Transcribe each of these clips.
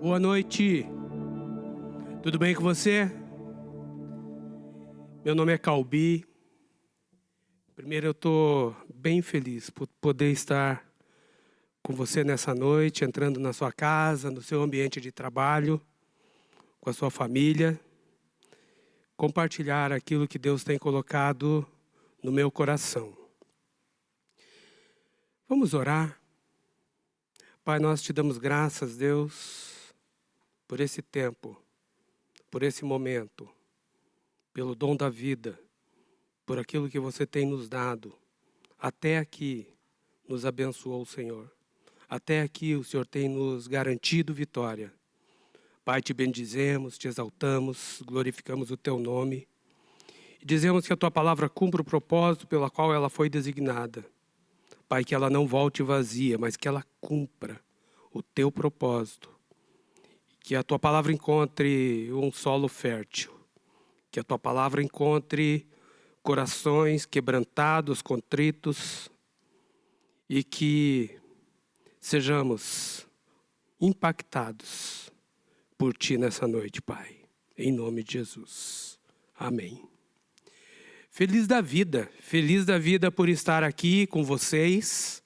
Boa noite, tudo bem com você? Meu nome é Calbi. Primeiro, eu estou bem feliz por poder estar com você nessa noite, entrando na sua casa, no seu ambiente de trabalho, com a sua família, compartilhar aquilo que Deus tem colocado no meu coração. Vamos orar? Pai, nós te damos graças, Deus, por esse tempo, por esse momento, pelo dom da vida, por aquilo que você tem nos dado. Até aqui nos abençoou o Senhor. Até aqui o Senhor tem nos garantido vitória. Pai, te bendizemos, te exaltamos, glorificamos o teu nome. E dizemos que a tua palavra cumpra o propósito pela qual ela foi designada. Pai, que ela não volte vazia, mas que ela cumpra o teu propósito. Que a tua palavra encontre um solo fértil. Que a tua palavra encontre corações quebrantados, contritos. E que sejamos impactados por ti nessa noite, Pai. Em nome de Jesus. Amém. Feliz da vida por estar aqui com vocês,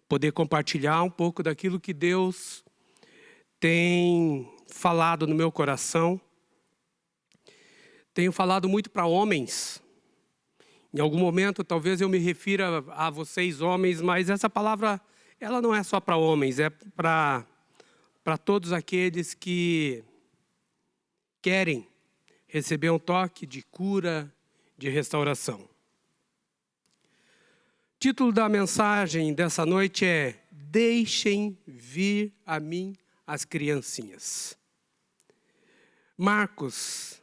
poder compartilhar um pouco daquilo que Deus tem falado no meu coração. Tenho falado muito para homens. Em algum momento, talvez eu me refira a vocês homens, mas essa palavra, ela não é só para homens, é para todos aqueles que querem receber um toque de cura, de restauração. O título da mensagem dessa noite é: Deixem vir a mim as criancinhas. Marcos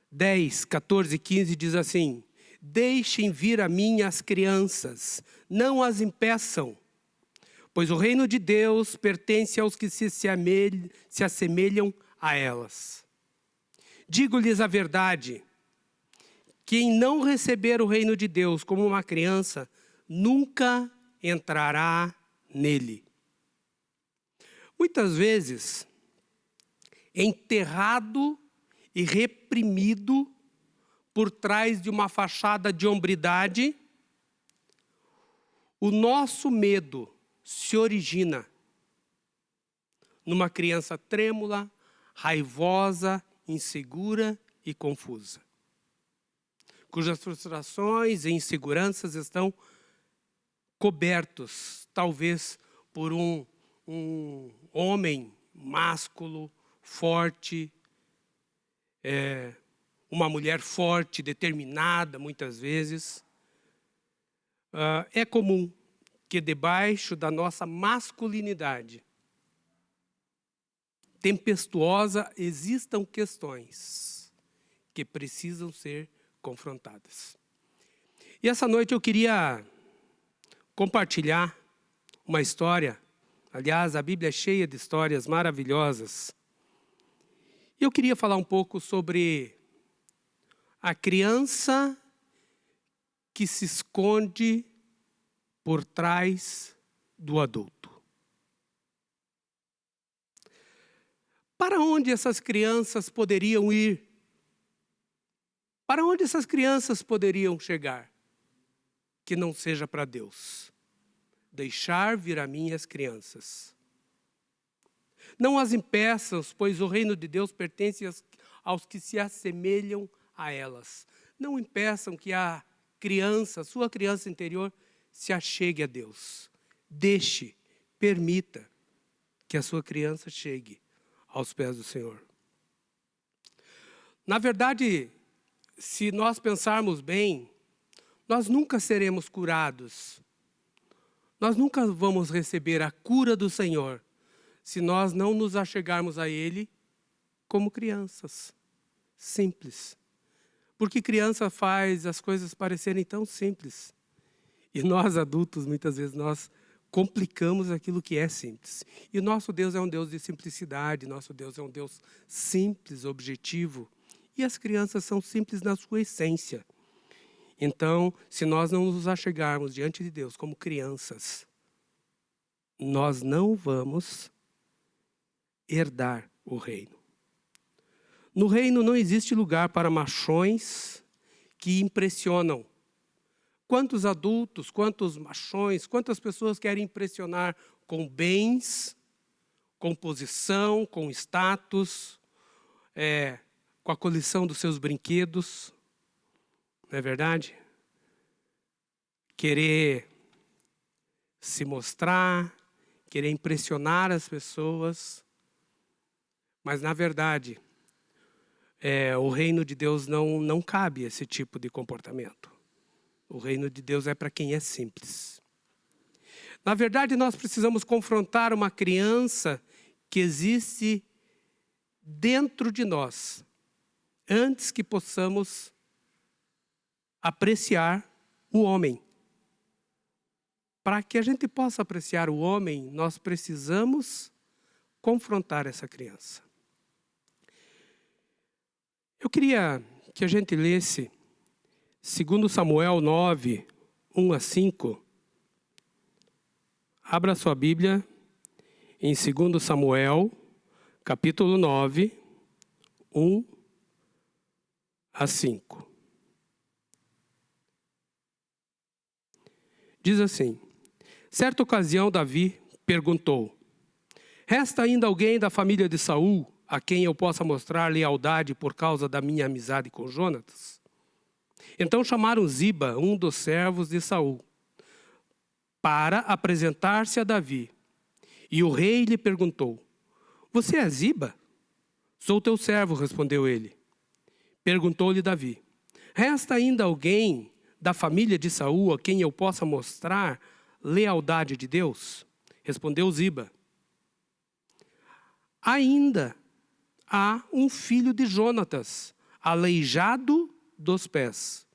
10, 14 e 15 diz assim: Deixem vir a mim as crianças, não as impeçam, pois o reino de Deus pertence aos que se assemelham a elas. Digo-lhes a verdade, quem não receber o reino de Deus como uma criança, nunca entrará nele. Muitas vezes, enterrado e reprimido por trás de uma fachada de hombridade, o nosso medo se origina numa criança trêmula, raivosa, insegura e confusa, cujas frustrações e inseguranças estão cobertos, talvez, por um homem másculo, forte, uma mulher forte, determinada, muitas vezes. É comum que debaixo da nossa masculinidade tempestuosa existam questões que precisam ser confrontadas. E essa noite eu queria compartilhar uma história. Aliás, a Bíblia é cheia de histórias maravilhosas. E eu queria falar um pouco sobre a criança que se esconde por trás do adulto. Para onde essas crianças poderiam ir? Para onde essas crianças poderiam chegar? Que não seja para Deus. Deixar vir a mim as crianças. Não as impeçam, pois o reino de Deus pertence aos que se assemelham a elas. Não impeçam que a criança, sua criança interior, se achegue a Deus. Deixe, permita que a sua criança chegue aos pés do Senhor. Na verdade, se nós pensarmos bem, nós nunca seremos curados. Nós nunca vamos receber a cura do Senhor se nós não nos achegarmos a Ele como crianças. Simples. Porque criança faz as coisas parecerem tão simples. E nós adultos, muitas vezes, nós complicamos aquilo que é simples. E o nosso Deus é um Deus de simplicidade, nosso Deus é um Deus simples, objetivo. E as crianças são simples na sua essência. Então, se nós não nos achegarmos diante de Deus como crianças, nós não vamos herdar o reino. No reino não existe lugar para machões que impressionam. Quantos adultos, quantos machões, quantas pessoas querem impressionar com bens, com posição, com status, com a coleção dos seus brinquedos, não é verdade? Querer se mostrar, querer impressionar as pessoas, mas na verdade, o reino de Deus não cabe esse tipo de comportamento. O reino de Deus é para quem é simples. Na verdade, nós precisamos confrontar uma criança que existe dentro de nós, antes que possamos apreciar o homem. Para que a gente possa apreciar o homem, nós precisamos confrontar essa criança. Eu queria que a gente lesse 2 Samuel 9, 1 a 5. Abra sua Bíblia em 2 Samuel, capítulo 9, 1 a 5. Diz assim: certa ocasião Davi perguntou: resta ainda alguém da família de Saul a quem eu possa mostrar lealdade por causa da minha amizade com Jonatas? Então chamaram Ziba, um dos servos de Saul, para apresentar-se a Davi. E o rei lhe perguntou: você é Ziba? Sou teu servo, respondeu ele. Perguntou-lhe Davi: resta ainda alguém da família de Saul a quem eu possa mostrar lealdade de Deus? Respondeu Ziba: ainda há um filho de Jonatas, aleijado dos pés.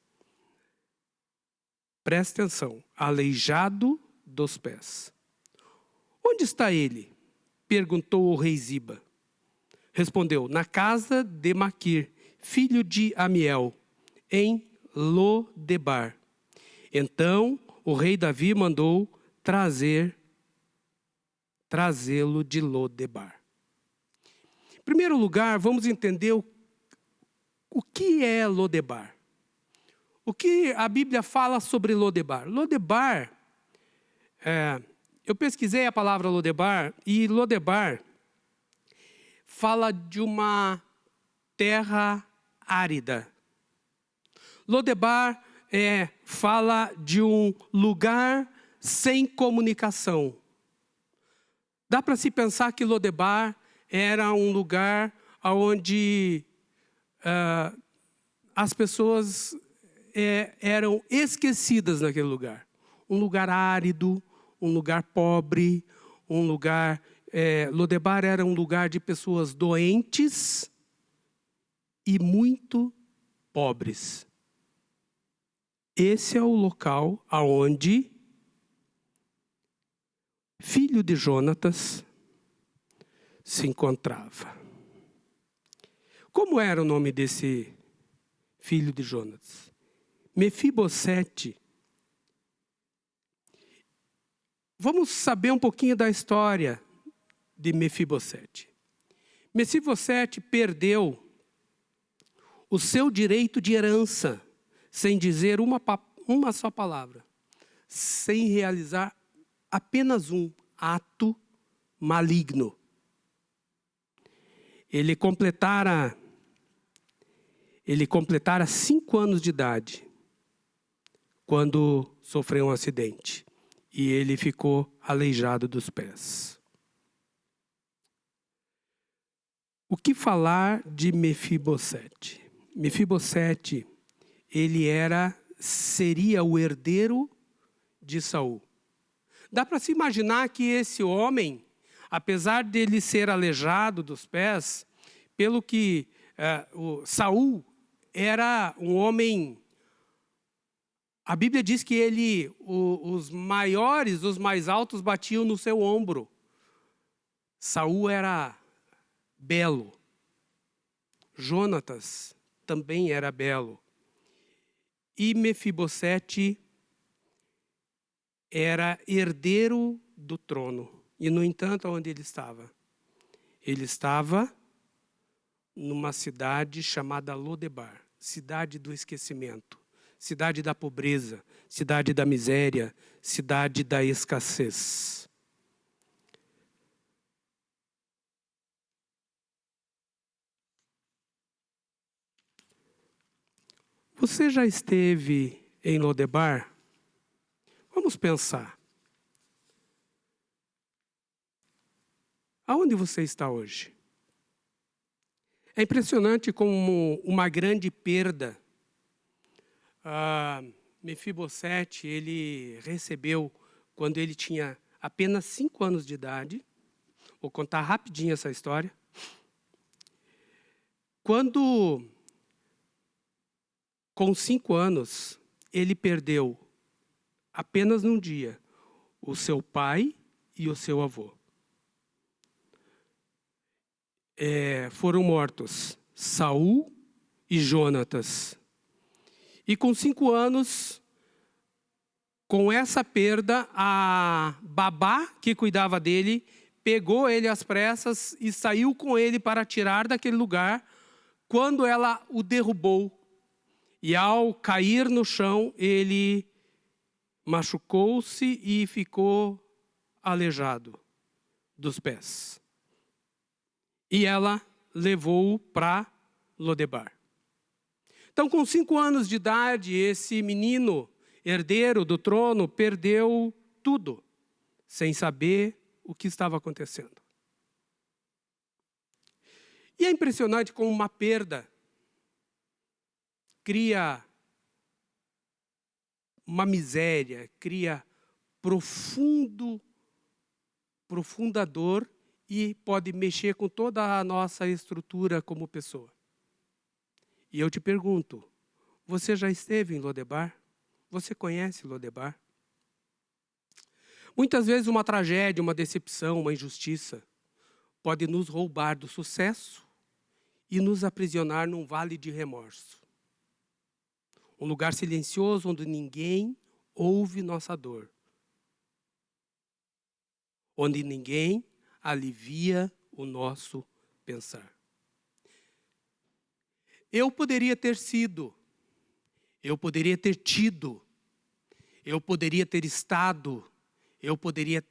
Preste atenção, aleijado dos pés. Onde está ele? Perguntou o rei Ziba. Respondeu: na casa de Maquir, filho de Amiel, em Lodebar. Então o rei Davi mandou trazê-lo de Lodebar. Em primeiro lugar, vamos entender o que é Lodebar. O que a Bíblia fala sobre Lodebar? Lodebar, eu pesquisei a palavra Lodebar, e Lodebar fala de uma terra árida. Lodebar fala de um lugar sem comunicação. Dá para se pensar que Lodebar era um lugar onde as pessoas eram esquecidas naquele lugar. Um lugar árido, um lugar pobre, um lugar... Lodebar era um lugar de pessoas doentes e muito pobres. Esse é o local aonde filho de Jonatas se encontrava. Como era o nome desse filho de Jonatas? Mefibosete. Vamos saber um pouquinho da história de Mefibosete. Mefibosete perdeu o seu direito de herança sem dizer uma só palavra, sem realizar apenas um ato maligno. Ele completara 5 anos de idade quando sofreu um acidente e ele ficou aleijado dos pés. O que falar de Mefibosete? Mefibosete, ele seria o herdeiro de Saul. Dá para se imaginar que esse homem, apesar dele ser aleijado dos pés, pelo que Saul era um homem... A Bíblia diz que os maiores, os mais altos batiam no seu ombro. Saul era belo. Jonatas também era belo. E Mefibosete era herdeiro do trono. E, no entanto, onde ele estava? Ele estava numa cidade chamada Lodebar, cidade do esquecimento, cidade da pobreza, cidade da miséria, cidade da escassez. Você já esteve em Lodebar? Vamos pensar. Aonde você está hoje? É impressionante como uma grande perda. Mefibosete, ele recebeu quando ele tinha apenas 5 anos de idade. Vou contar rapidinho essa história. Quando, com 5 anos, ele perdeu apenas num dia o seu pai e o seu avô. Foram mortos Saul e Jonatas. E com 5 anos, com essa perda, a babá que cuidava dele pegou ele às pressas e saiu com ele para tirar daquele lugar, quando ela o derrubou. E ao cair no chão, ele machucou-se e ficou aleijado dos pés. E ela levou-o para Lodebar. Então, com 5 anos de idade, esse menino, herdeiro do trono, perdeu tudo, sem saber o que estava acontecendo. E é impressionante como uma perda cria uma miséria, cria profunda dor e pode mexer com toda a nossa estrutura como pessoa. E eu te pergunto, você já esteve em Lodebar? Você conhece Lodebar? Muitas vezes uma tragédia, uma decepção, uma injustiça pode nos roubar do sucesso e nos aprisionar num vale de remorso. Um lugar silencioso onde ninguém ouve nossa dor. Onde ninguém alivia o nosso pensar. Eu poderia ter sido, eu poderia ter tido, eu poderia ter estado, eu poderia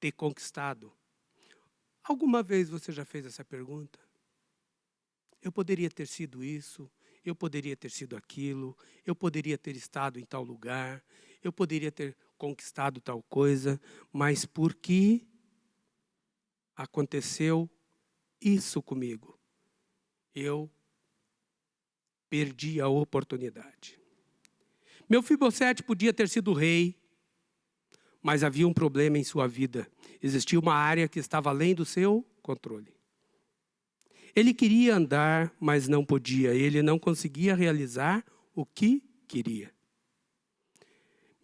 ter conquistado. Alguma vez você já fez essa pergunta? Eu poderia ter sido isso, eu poderia ter sido aquilo, eu poderia ter estado em tal lugar, eu poderia ter conquistado tal coisa, mas por que aconteceu isso comigo? Eu perdi a oportunidade. Mefibosete podia ter sido rei, mas havia um problema em sua vida. Existia uma área que estava além do seu controle. Ele queria andar, mas não podia. Ele não conseguia realizar o que queria.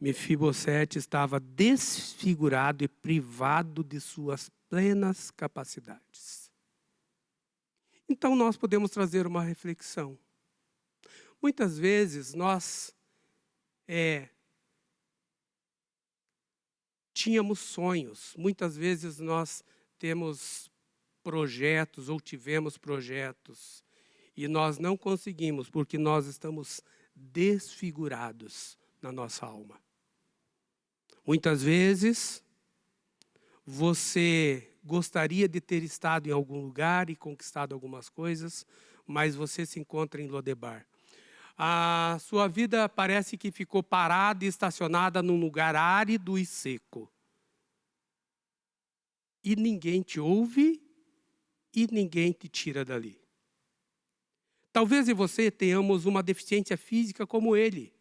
Mefibosete estava desfigurado e privado de suas plenas capacidades. Então nós podemos trazer uma reflexão. Muitas vezes nós tínhamos sonhos, muitas vezes nós temos projetos ou tivemos projetos e nós não conseguimos porque nós estamos desfigurados na nossa alma. Muitas vezes você gostaria de ter estado em algum lugar e conquistado algumas coisas, mas você se encontra em Lodebar. A sua vida parece que ficou parada e estacionada num lugar árido e seco. E ninguém te ouve e ninguém te tira dali. Talvez eu e você tenhamos uma deficiência física como ele.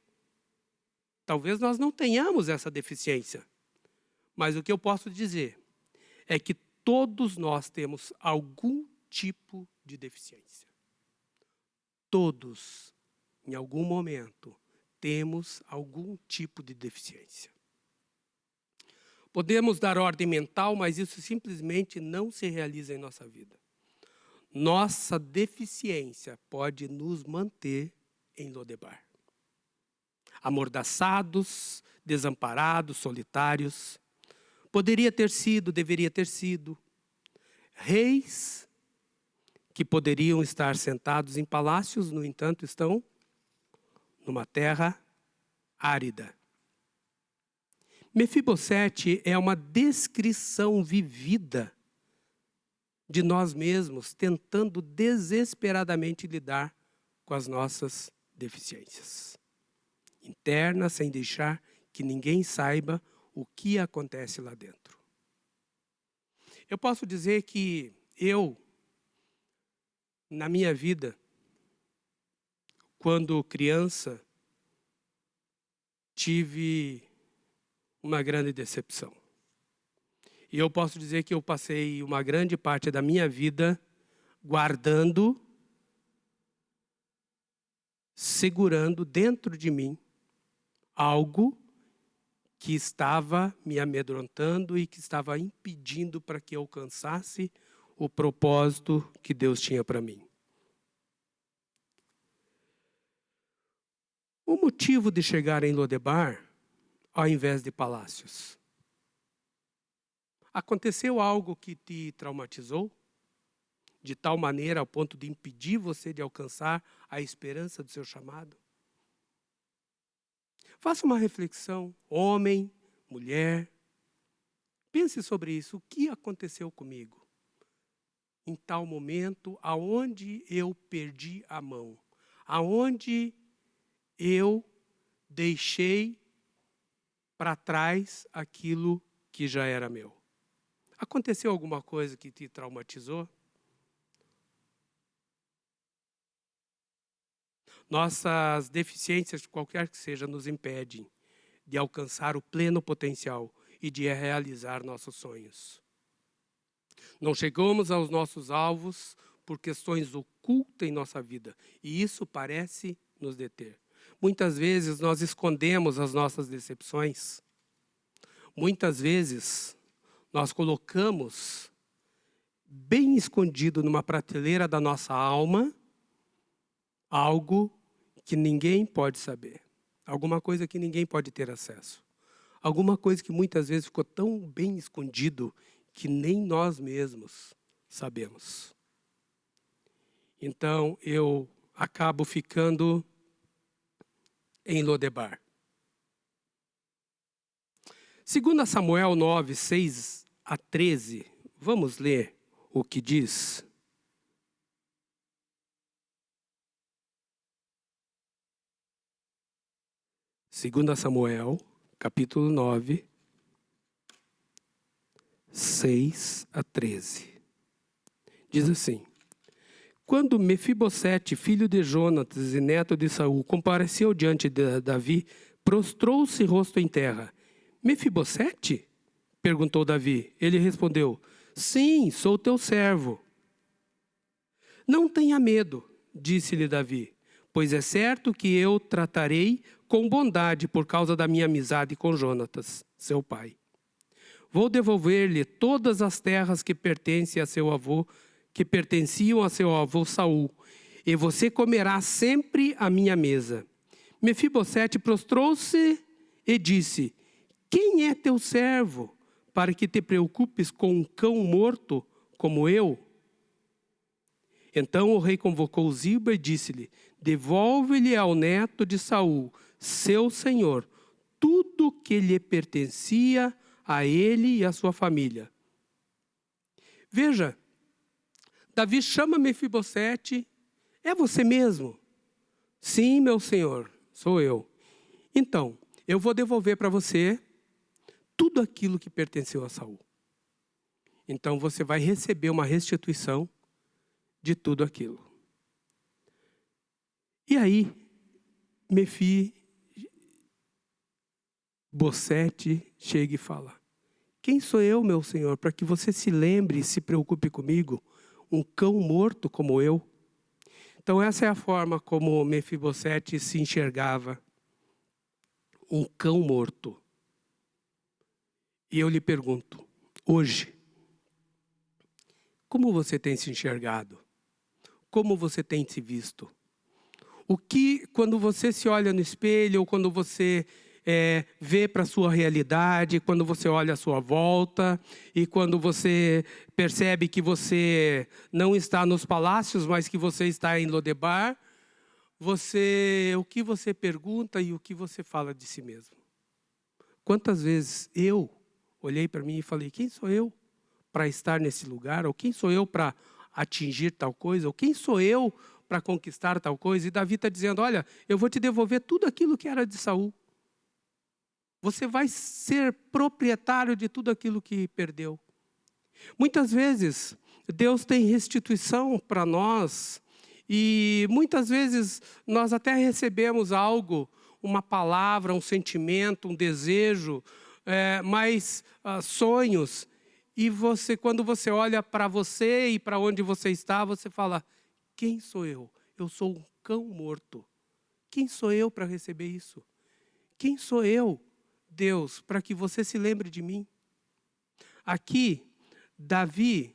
Talvez nós não tenhamos essa deficiência. Mas o que eu posso dizer é que todos nós temos algum tipo de deficiência. Todos, em algum momento, temos algum tipo de deficiência. Podemos dar ordem mental, mas isso simplesmente não se realiza em nossa vida. Nossa deficiência pode nos manter em Lodebar. Amordaçados, desamparados, solitários. Poderia ter sido, deveria ter sido. Reis que poderiam estar sentados em palácios, no entanto, estão numa terra árida. Mefibosete é uma descrição vivida de nós mesmos, tentando desesperadamente lidar com as nossas deficiências internas, sem deixar que ninguém saiba o que acontece lá dentro. Eu posso dizer que na minha vida, quando criança, tive uma grande decepção. E eu posso dizer que eu passei uma grande parte da minha vida guardando, segurando dentro de mim algo que estava me amedrontando e que estava impedindo para que eu alcançasse o propósito que Deus tinha para mim. O motivo de chegar em Lodebar, ao invés de palácios. Aconteceu algo que te traumatizou? De tal maneira ao ponto de impedir você de alcançar a esperança do seu chamado? Faça uma reflexão, homem, mulher. Pense sobre isso. O que aconteceu comigo? Em tal momento, aonde eu perdi a mão? Aonde eu deixei para trás aquilo que já era meu? Aconteceu alguma coisa que te traumatizou? Nossas deficiências, qualquer que seja, nos impedem de alcançar o pleno potencial e de realizar nossos sonhos. Não chegamos aos nossos alvos por questões ocultas em nossa vida, e isso parece nos deter. Muitas vezes nós escondemos as nossas decepções. Muitas vezes nós colocamos bem escondido numa prateleira da nossa alma algo que ninguém pode saber. Alguma coisa que ninguém pode ter acesso. Alguma coisa que muitas vezes ficou tão bem escondido que nem nós mesmos sabemos. Então eu acabo ficando em Lodebar. 2 Samuel 9, 6 a 13, vamos ler o que diz. Segunda Samuel, capítulo 9, 6 a 13. Diz assim: Quando Mefibosete, filho de Jonatas e neto de Saul, compareceu diante de Davi, prostrou-se rosto em terra. Mefibosete? Perguntou Davi. Ele respondeu: Sim, sou teu servo. Não tenha medo, disse-lhe Davi, pois é certo que eu tratarei com bondade por causa da minha amizade com Jonatas, seu pai. Vou devolver-lhe todas as terras que pertenciam a seu avô Saul, e você comerá sempre à minha mesa. Mefibosete prostrou-se e disse: Quem é teu servo, para que te preocupes com um cão morto como eu? Então o rei convocou Ziba e disse-lhe: Devolve-lhe ao neto de Saul, seu senhor, tudo que lhe pertencia a ele e a sua família. Veja, Davi chama Mefibosete: É você mesmo? Sim, meu senhor, sou eu. Então, eu vou devolver para você tudo aquilo que pertenceu a Saul. Então você vai receber uma restituição de tudo aquilo. E aí, Mefibosete chega e fala: Quem sou eu, meu senhor, para que você se lembre e se preocupe comigo, um cão morto como eu? Então essa é a forma como Mefibosete se enxergava, um cão morto. E eu lhe pergunto, hoje, como você tem se enxergado? Como você tem se visto? O que, quando você se olha no espelho, ou quando você vê para a sua realidade, quando você olha à sua volta e quando você percebe que você não está nos palácios, mas que você está em Lodebar, o que você pergunta e o que você fala de si mesmo? Quantas vezes eu olhei para mim e falei, quem sou eu para estar nesse lugar? Ou quem sou eu para atingir tal coisa? Ou quem sou eu para conquistar tal coisa? E Davi está dizendo, olha, eu vou te devolver tudo aquilo que era de Saul. Você vai ser proprietário de tudo aquilo que perdeu. Muitas vezes, Deus tem restituição para nós. E muitas vezes nós até recebemos algo, uma palavra, um sentimento, um desejo, sonhos. E quando você olha para você e para onde você está, você fala, quem sou eu? Eu sou um cão morto. Quem sou eu para receber isso? Quem sou eu, Deus, para que você se lembre de mim? Aqui, Davi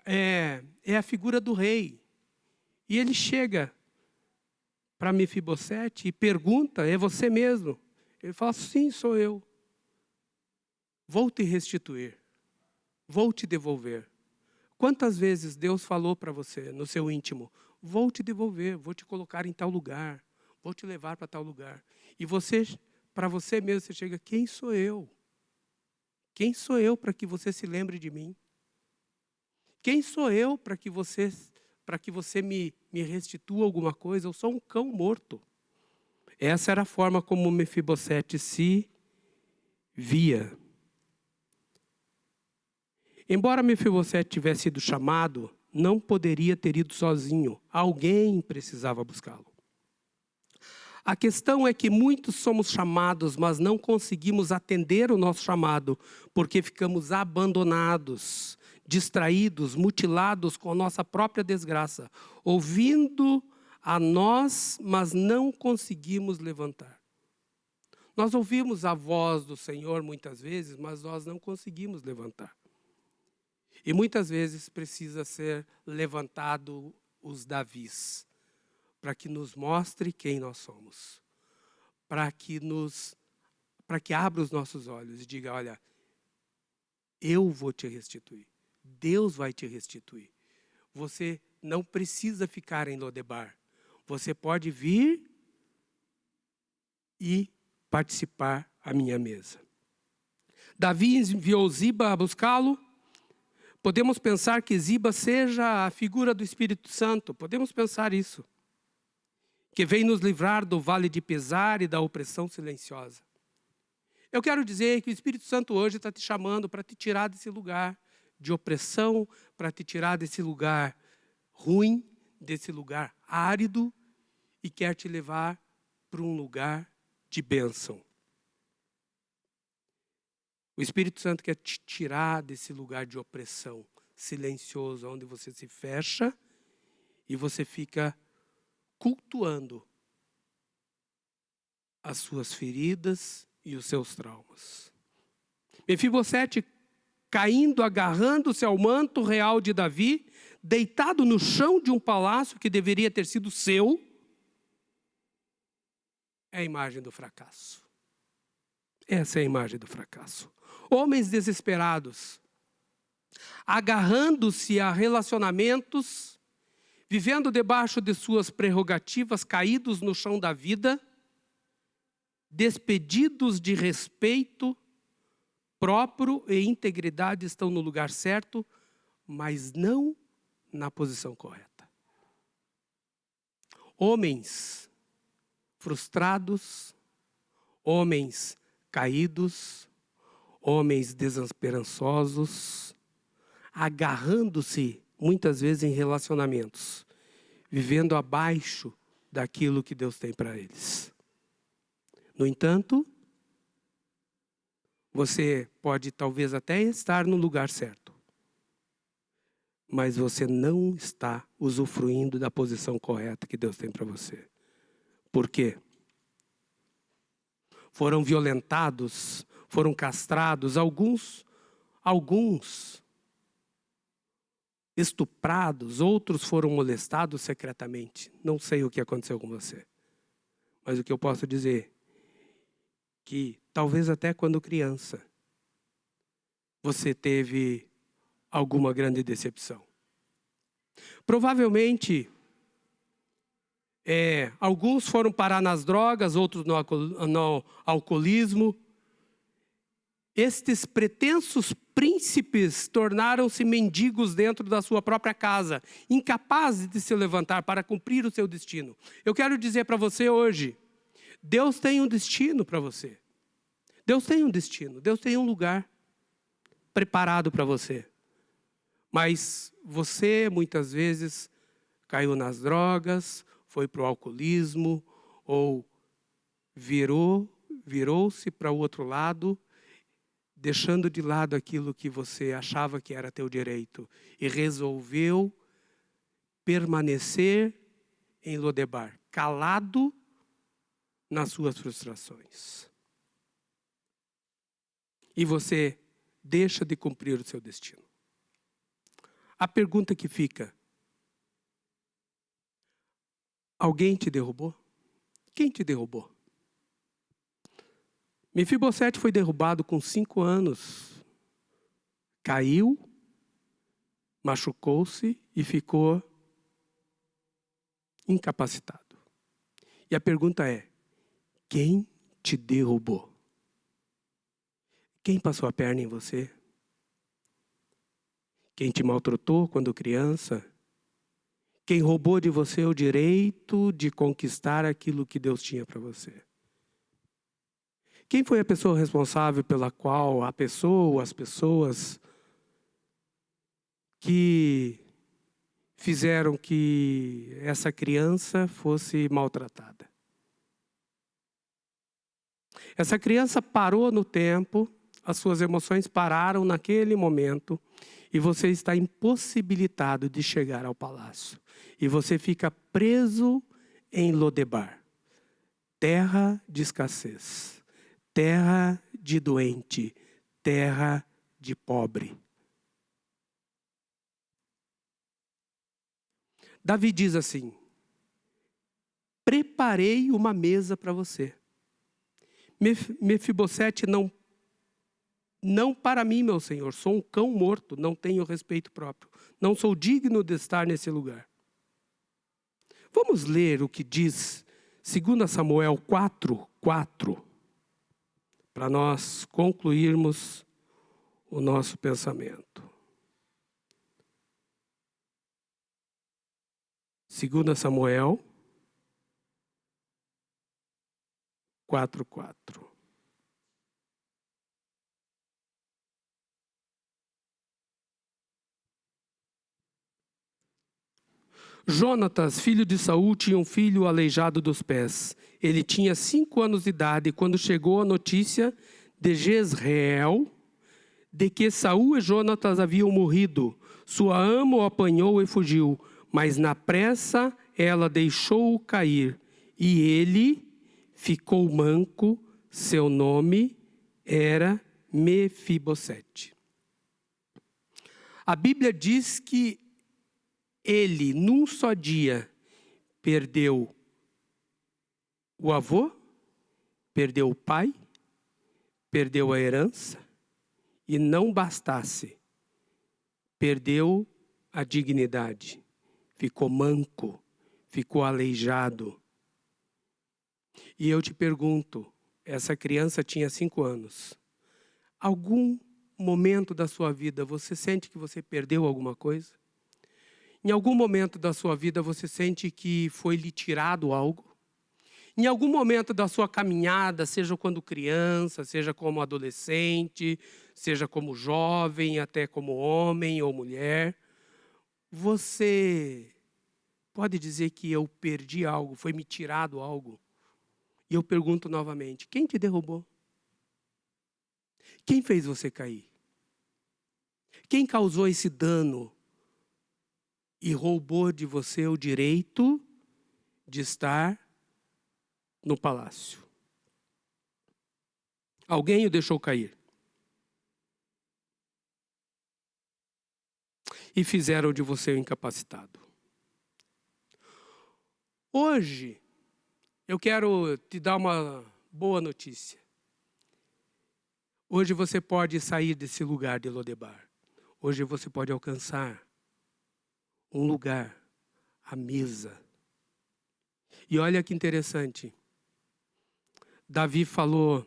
é a figura do rei. E ele chega para Mefibosete e pergunta, é você mesmo? Ele fala, sim, sou eu. Vou te restituir. Vou te devolver. Quantas vezes Deus falou para você, no seu íntimo, vou te devolver, vou te colocar em tal lugar, vou te levar para tal lugar. E você, para você mesmo, você chega, quem sou eu? Quem sou eu para que você se lembre de mim? Quem sou eu para que você me restitua alguma coisa? Eu sou um cão morto. Essa era a forma como Mefibosete se via. Embora Mefibosete tivesse sido chamado, não poderia ter ido sozinho. Alguém precisava buscá-lo. A questão é que muitos somos chamados, mas não conseguimos atender o nosso chamado, porque ficamos abandonados, distraídos, mutilados com a nossa própria desgraça, ouvindo a nós, mas não conseguimos levantar. Nós ouvimos a voz do Senhor muitas vezes, mas nós não conseguimos levantar. E muitas vezes precisa ser levantado os Davis, para que nos mostre quem nós somos, para que abra os nossos olhos e diga, olha, eu vou te restituir, Deus vai te restituir. Você não precisa ficar em Lodebar, você pode vir e participar à minha mesa. Davi enviou Ziba a buscá-lo. Podemos pensar que Ziba seja a figura do Espírito Santo, podemos pensar isso. Que vem nos livrar do vale de pesar e da opressão silenciosa. Eu quero dizer que o Espírito Santo hoje está te chamando para te tirar desse lugar de opressão, para te tirar desse lugar ruim, desse lugar árido, e quer te levar para um lugar de bênção. O Espírito Santo quer te tirar desse lugar de opressão silencioso, onde você se fecha e você fica cultuando as suas feridas e os seus traumas. Mefibosete, caindo, agarrando-se ao manto real de Davi, deitado no chão de um palácio que deveria ter sido seu, é a imagem do fracasso. Essa é a imagem do fracasso. Homens desesperados, agarrando-se a relacionamentos, vivendo debaixo de suas prerrogativas, caídos no chão da vida, despedidos de respeito próprio e integridade, estão no lugar certo, mas não na posição correta. Homens frustrados, homens caídos, homens desesperançosos, agarrando-se muitas vezes em relacionamentos, vivendo abaixo daquilo que Deus tem para eles. No entanto, você pode talvez até estar no lugar certo, mas você não está usufruindo da posição correta que Deus tem para você. Por quê? Foram violentados, foram castrados, alguns estuprados, outros foram molestados secretamente. Não sei o que aconteceu com você, mas o que eu posso dizer que talvez até quando criança você teve alguma grande decepção. Provavelmente, alguns foram parar nas drogas, outros no alcoolismo. Estes pretensos príncipes tornaram-se mendigos dentro da sua própria casa, incapazes de se levantar para cumprir o seu destino. Eu quero dizer para você hoje, Deus tem um destino para você. Deus tem um destino, Deus tem um lugar preparado para você. Mas você, muitas vezes, caiu nas drogas, foi para o alcoolismo, ou virou-se para o outro lado, deixando de lado aquilo que você achava que era teu direito, e resolveu permanecer em Lodebar, calado nas suas frustrações. E você deixa de cumprir o seu destino. A pergunta que fica: alguém te derrubou? Quem te derrubou? Mefibosete foi derrubado com 5 anos. Caiu, machucou-se e ficou incapacitado. E a pergunta é: quem te derrubou? Quem passou a perna em você? Quem te maltratou quando criança? Quem roubou de você o direito de conquistar aquilo que Deus tinha para você? Quem foi a pessoa responsável pela qual as pessoas que fizeram que essa criança fosse maltratada? Essa criança parou no tempo, as suas emoções pararam naquele momento, e você está impossibilitado de chegar ao palácio. E você fica preso em Lodebar, terra de escassez, terra de doente, terra de pobre. Davi diz assim: preparei uma mesa para você. Mefibosete, não para mim, meu senhor, sou um cão morto, não tenho respeito próprio. Não sou digno de estar nesse lugar. Vamos ler o que diz 2 Samuel 4:4, para nós concluirmos o nosso pensamento. 2 Samuel 4:4. Jonatas, filho de Saul, tinha um filho aleijado dos pés. Ele tinha 5 anos de idade quando chegou a notícia de Jezreel de que Saul e Jonatas haviam morrido. Sua ama o apanhou e fugiu, mas na pressa ela deixou-o cair, e ele ficou manco. Seu nome era Mefibosete. A Bíblia diz que ele, num só dia, perdeu o avô, perdeu o pai, perdeu a herança, e não bastasse, perdeu a dignidade, ficou manco, ficou aleijado. E eu te pergunto, essa criança tinha 5 anos. Algum momento da sua vida você sente que você perdeu alguma coisa? Em algum momento da sua vida você sente que foi lhe tirado algo? Em algum momento da sua caminhada, seja quando criança, seja como adolescente, seja como jovem, até como homem ou mulher, você pode dizer que eu perdi algo, foi me tirado algo? E eu pergunto novamente, quem te derrubou? Quem fez você cair? Quem causou esse dano e roubou de você o direito de estar no palácio? Alguém o deixou cair. E fizeram de você um incapacitado. Hoje, eu quero te dar uma boa notícia. Hoje você pode sair desse lugar de Lodebar. Hoje você pode alcançar um lugar, a mesa. E olha que interessante. Davi falou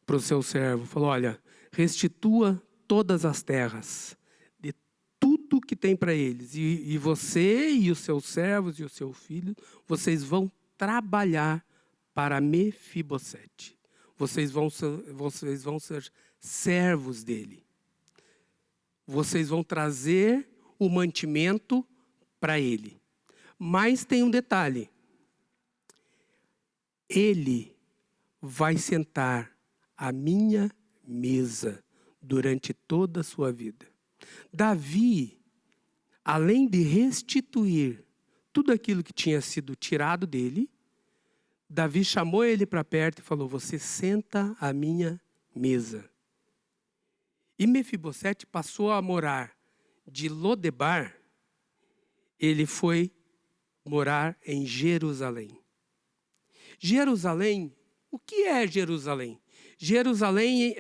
para o seu servo, falou, olha, restitua todas as terras, de tudo que tem para eles. E você e os seus servos e o seu filho, vocês vão trabalhar para Mefibosete. Vocês vão ser servos dele. Vocês vão trazer o mantimento para ele. Mas tem um detalhe. Ele vai sentar à minha mesa durante toda a sua vida. Davi, além de restituir tudo aquilo que tinha sido tirado dele, Davi chamou ele para perto e falou, você senta à minha mesa. E Mefibosete passou a morar de Lodebar, ele foi morar em Jerusalém. Jerusalém, o que é Jerusalém? Jerusalém,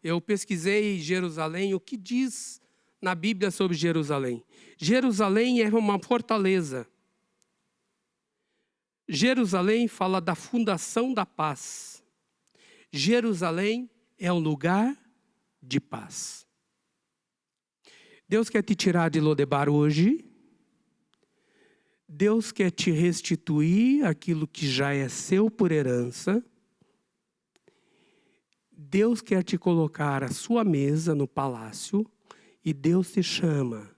eu pesquisei Jerusalém, o que diz na Bíblia sobre Jerusalém? Jerusalém é uma fortaleza. Jerusalém fala da fundação da paz. Jerusalém é um lugar de paz. Deus quer te tirar de Lodebar hoje. Deus quer te restituir aquilo que já é seu por herança. Deus quer te colocar à sua mesa no palácio. E Deus te chama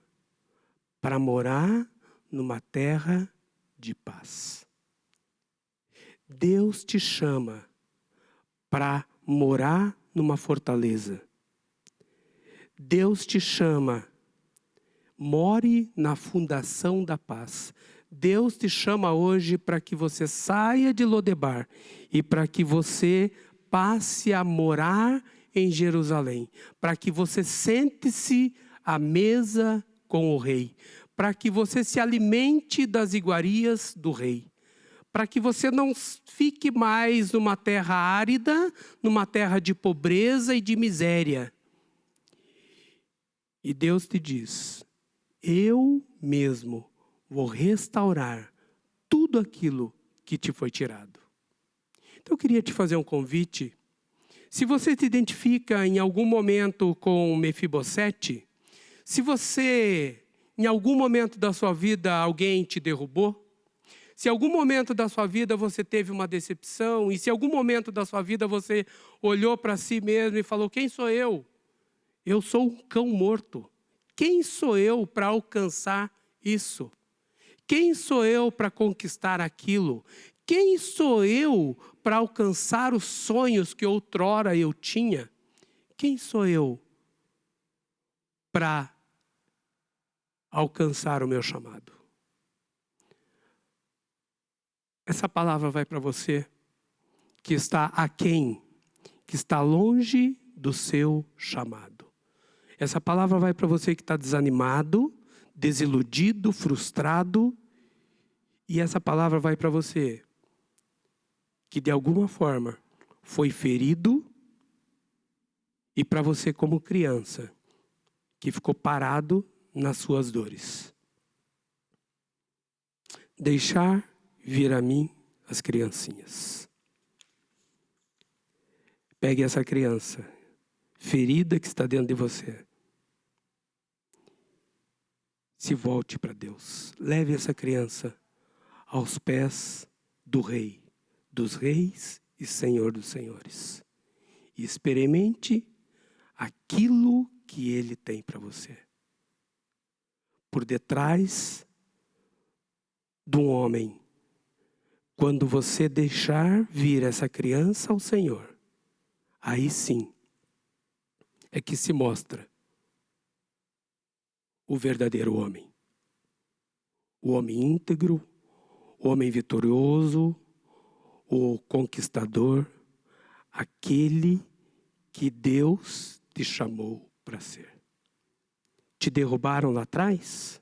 para morar numa terra de paz. Deus te chama para morar numa fortaleza. Deus te chama, more na fundação da paz. Deus te chama hoje para que você saia de Lodebar e para que você passe a morar em Jerusalém, para que você sente-se à mesa com o rei, para que você se alimente das iguarias do rei, para que você não fique mais numa terra árida, numa terra de pobreza e de miséria. E Deus te diz, eu mesmo vou restaurar tudo aquilo que te foi tirado. Então eu queria te fazer um convite. Se você se identifica em algum momento com Mefibosete, se você, em algum momento da sua vida, alguém te derrubou, se em algum momento da sua vida você teve uma decepção, e se em algum momento da sua vida você olhou para si mesmo e falou, quem sou eu? Eu sou um cão morto. Quem sou eu para alcançar isso? Quem sou eu para conquistar aquilo? Quem sou eu para alcançar os sonhos que outrora eu tinha? Quem sou eu para alcançar o meu chamado? Essa palavra vai para você que está aquém, que está longe do seu chamado. Essa palavra vai para você que está desanimado, desiludido, frustrado. E essa palavra vai para você que de alguma forma foi ferido. E para você como criança que ficou parado nas suas dores. Deixar vir a mim as criancinhas. Pegue essa criança ferida que está dentro de você. Se volte para Deus. Leve essa criança aos pés do Rei, dos reis e Senhor dos senhores. E experimente aquilo que Ele tem para você. Por detrás de um homem, quando você deixar vir essa criança ao Senhor, aí sim é que se mostra o verdadeiro homem. O homem íntegro, o homem vitorioso, o conquistador, aquele que Deus te chamou para ser. Te derrubaram lá atrás?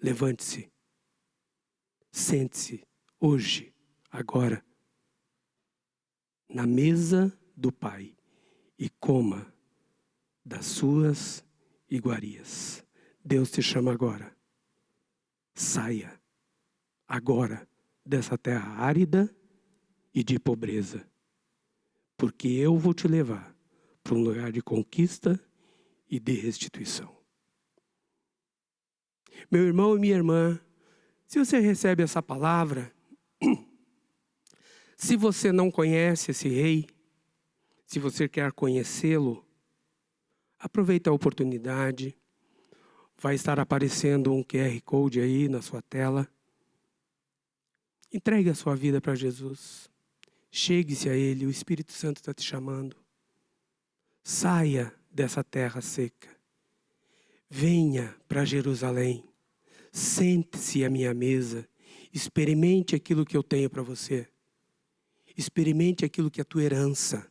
Levante-se. Sente-se hoje, agora. na mesa do Pai e coma das suas iguarias. Deus te chama agora. Saia agora dessa terra árida e de pobreza, porque eu vou te levar para um lugar de conquista e de restituição. Meu irmão e minha irmã, se você recebe essa palavra, se você não conhece esse rei, se você quer conhecê-lo, aproveita a oportunidade. Vai estar aparecendo um QR Code aí na sua tela. Entregue a sua vida para Jesus. Chegue-se a Ele, o Espírito Santo está te chamando. Saia dessa terra seca. Venha para Jerusalém. Sente-se à minha mesa. Experimente aquilo que eu tenho para você. Experimente aquilo que é a tua herança.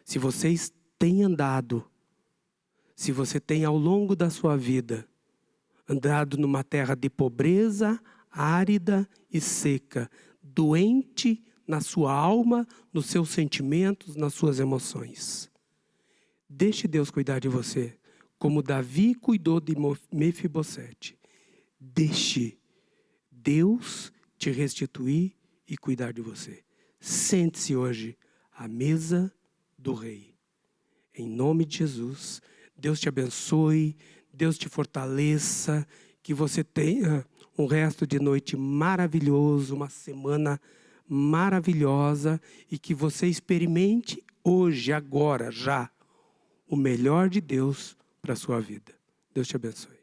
Se vocês têm andado, se você tem ao longo da sua vida andado numa terra de pobreza, árida e seca, doente na sua alma, nos seus sentimentos, nas suas emoções, deixe Deus cuidar de você, como Davi cuidou de Mefibosete. Deixe Deus te restituir e cuidar de você. Sente-se hoje à mesa do Rei. Em nome de Jesus, Deus te abençoe, Deus te fortaleça, que você tenha um resto de noite maravilhoso, uma semana maravilhosa e que você experimente hoje, agora, já, o melhor de Deus para a sua vida. Deus te abençoe.